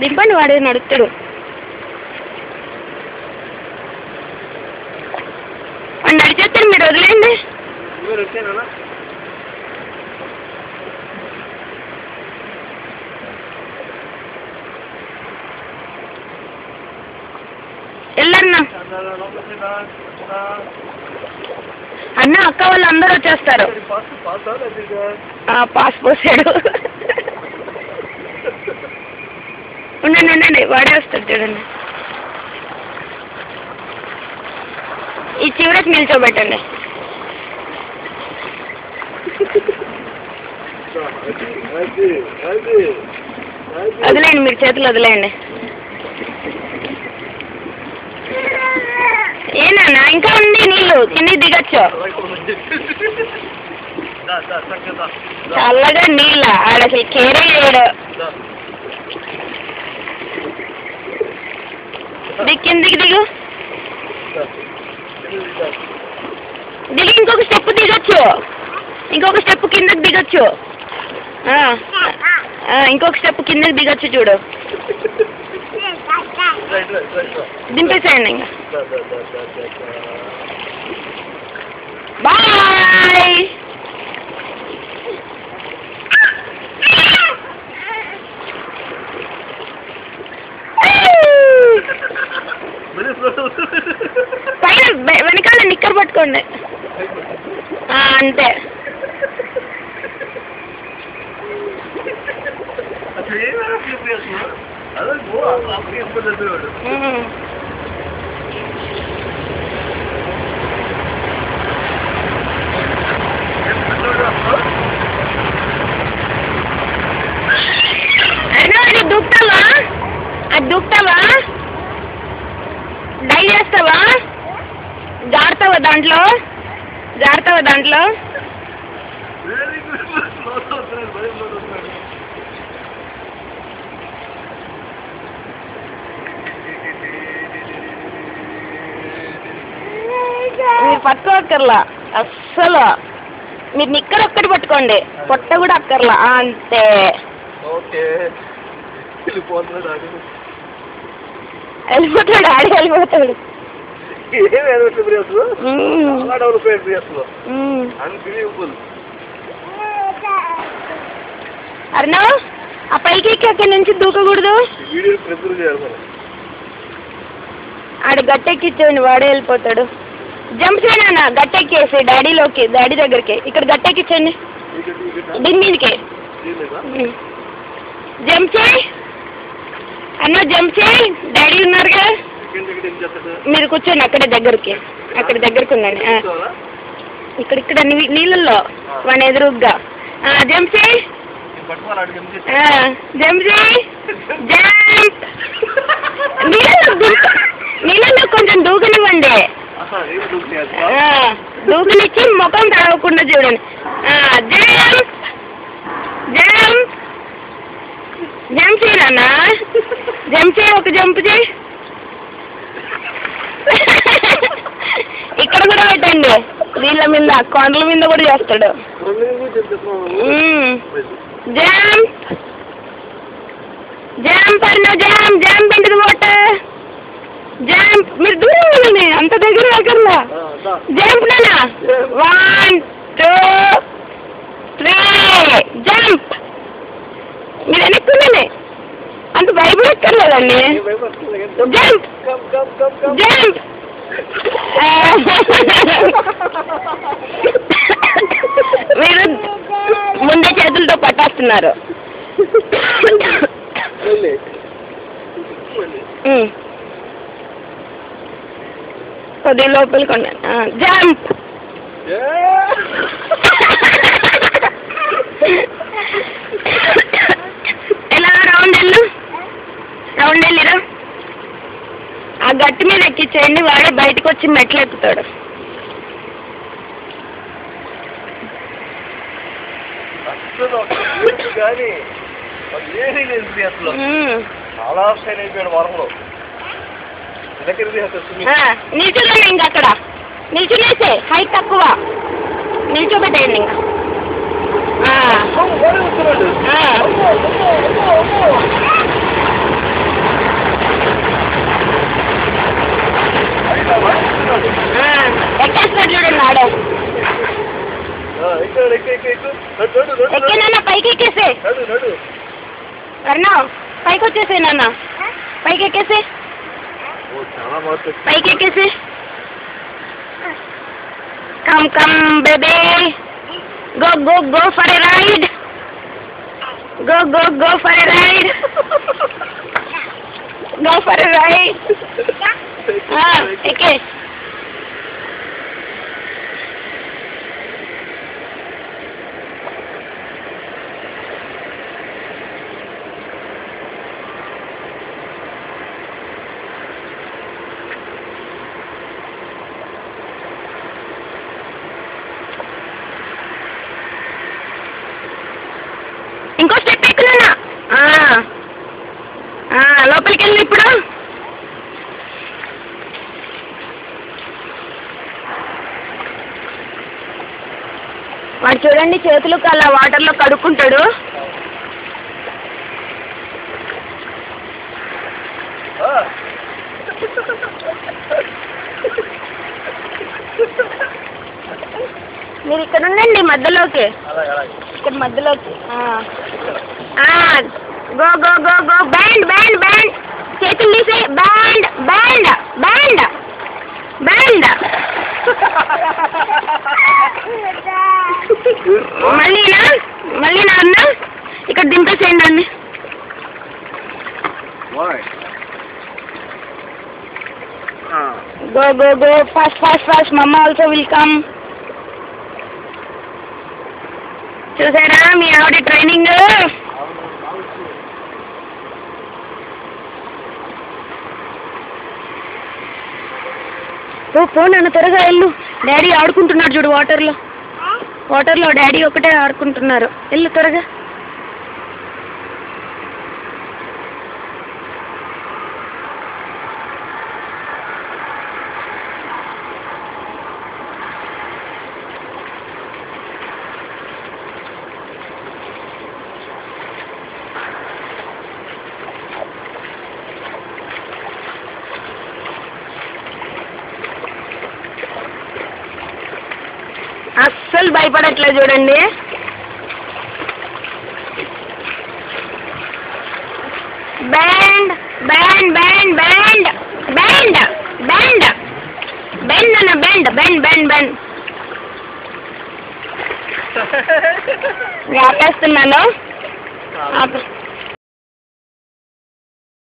దింపండి, వాడే నడుస్తాడు. వాడు నడిచేస్తాడు, మీరు వదిలేయండి. వెళ్ళన్నా అన్న, అక్క వాళ్ళు అందరూ వచ్చేస్తారు. పాస్ పోసాడు. ఉండండి ఉండండి, వాడే వస్తాడు చూడండి. ఈ చివరికి నిల్చోబెట్టండి. వదిలేయండి, మీరు చేతులు వదిలేయండి. ఏనా ఇంకా ఉంది నీళ్ళు, కింద దిగచ్చు. చల్లగా నీళ్ళ ఆడ అసలు కేరే చేయడు. కిందికి దిగు, దిగి ఇంకొక స్టెప్ దిగచ్చు, ఇంకొక స్టెప్ కిందకి దిగచ్చు, ఇంకొక స్టెప్ కిందకి దిగచ్చు చూడు. దింపేసేయండి ఇంకా. బాయ్. పైన వెనకాల నిక్కర్ పట్టుకోండి, అంతే. అది దూకుతావా, అది దూకుతావా, డై చేస్తావా, జారుతావా దాంట్లో, జారుతావా దాంట్లో. మీరు పట్టుకోక్కర్లా అస్సలు, మీరు నిక్కర్ ఒక్కటి పట్టుకోండి, పొట్ట కూడా అక్కర్లా, అంతే. వెళ్ళిపోతాడు, ఆడి వెళ్ళిపోతాడు. అర్నా, ఆ పైకి అక్కడి నుంచి దూకకూడదు. ఆడ గట్టెక్కిచ్చేయండి, వాడే వెళ్ళిపోతాడు. జంప్ చేయనా, గట్టెక్కేసి డాడీలోకి, డాడీ దగ్గరికి. ఇక్కడ గట్టెక్కించండి, దీని మీదకి జంప్ చేయి అన్న, జంప్ చేయి. డాడీ ఉన్నారుగా, మీరు కూర్చోండి అక్కడే దగ్గరికి, అక్కడ దగ్గరికి ఉండండి. ఇక్కడ నీళ్ళల్లో వాని ఎదురుగ్గా. జంప్ చేయి, జంప్ చేయి, జంప్. నీళ్ళల్లో కొంచెం దూకనివ్వండి, దూకనిచ్చి ముఖం తడవకుండా చూడండి. జంప్ జంప్ జంప్ చేయనా, జంప్ చేయి, ఒక జంప్ చేయి. ఇక్కడ కూడా పెట్టండి, వీళ్ళ మీద, కొండల మీద కూడా చేస్తాడు. జంప్ జంప్ అన్న, జంప్ జంప్ ఇంటి వాటర్, జంప్. మీరు దూరం వెళ్ళండి, అంత దగ్గర దగ్గరలో. జంప్ నానా, 1 2 3 జంప్. మీరు వెనక్కుందండి, అంత భయపడక్కర్లేదండి. Jump jump. మీరు ముందే చేతులతో పట్టేస్తున్నారు. కొద్దిగా లోపలికి ఉండండి. జంప్. ఎలా రౌండ్ వెళ్ళు, రౌండ్ వెళ్ళిరా. ఆ గట్టి మీద ఎక్కించేయండి, వాడే బయటకు వచ్చి మెట్లు ఎక్కుతాడు. నిల్చోండి ఇంకా, అక్కడ నిల్చునేసే, హైట్ తక్కువ, నిల్చోబెట్టేయండి ఇంకా. ఎక్కే నాన్న పైకి ఎక్కేసే అన్నా పైకి వచ్చేసే నాన్న పైకి ఎక్కేసే పైకి ఎక్కేసే come come baby go go go for a ride go go go for a ride go for a ride ఎక్కే ఇంకో స్టెప్ ఎక్కునా లోపలికి వెళ్ళి ఇప్పుడు వాడు చూడండి చేతులకు అలా వాటర్లో కడుక్కుంటాడు. మీరు ఇక్కడ ఉండండి మధ్యలోకి ఇక్కడ మధ్యలోకి go go go go band band band చేతులు తీసే బ్యాండ్ బ్యాండ్ బ్యాండ్ బ్యాండ్ మళ్ళీ నాన్న ఇక్కడ దింపేసేయండి అండి. Go go go fast fast fast మమ్మ ఆల్సో విల్ కమ్. చూసారా మీ ఆవిడ ట్రైనింగ్. పో నన్ను త్వరగా వెళ్ళు. డాడీ ఆడుకుంటున్నాడు చూడు వాటర్లో డాడీ ఒకటే ఆడుకుంటున్నారు. వెళ్ళు త్వరగా. అస్సలు భయపడట్లేదు చూడండి. Band band band band band band bend అన్న బెండ్ బెండ్ బెండ్ బెండ్ ఆపేస్తున్నాను.